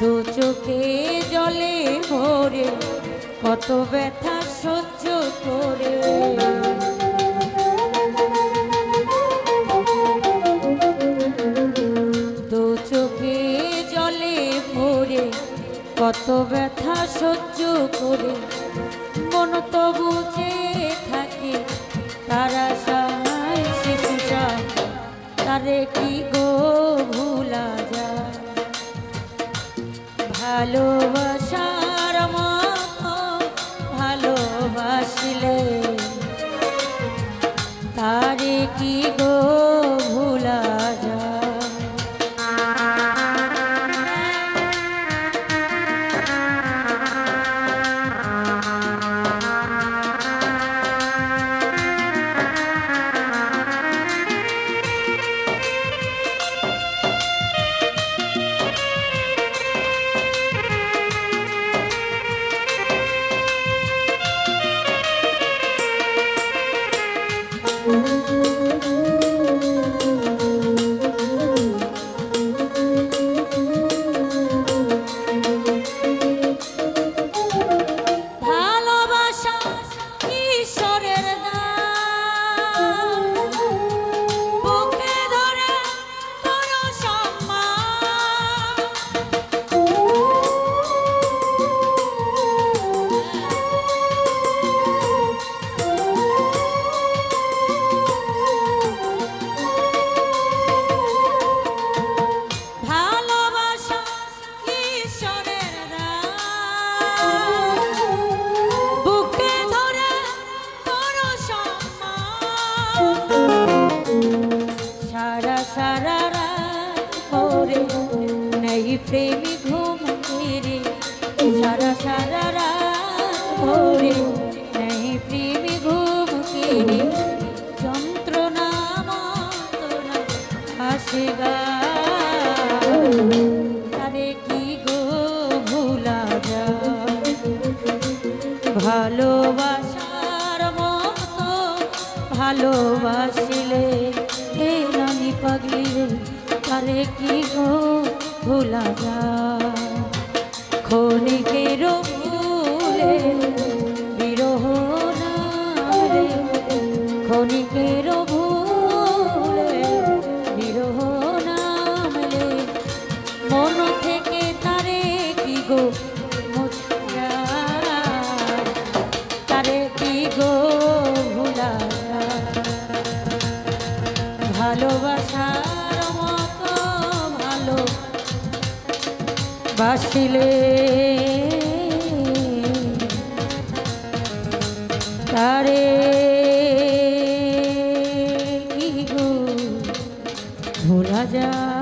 দু চোখে জলে ভরে কত ব্যথা সহ্য করে দু চোখে জলে ভরে কত ব্যথা সহ্য করে মন তো বুঝে থাকে তারা সাহায় শিশুষা তারে কি গো ভুলা যায় ভালোবাসার মতো ভালোবাসিলে তারে কি গো ভুলা যায় प्रेमी घूम फिरे सारा सारा रात भोरे नहीं प्रेमी घूम फिरे যন্ত্রণা মন্ত্রণা হাসিগা তারে কি গো ভুলা যায় ভালোবাসার মতো ভালোবাসিলে এই রানী পাগলি তারে কি গো ভুলা যায় ক্ষণিকের ভুলে বিরহ নামে ক্ষণিকের ভুলে বিরহ নামলে মন থেকে তারে কি গো তারে কি গো ভুলা যায় ভালোবাসার মতো ভালো বাসিলে তারে কি গো ভোলা যায়।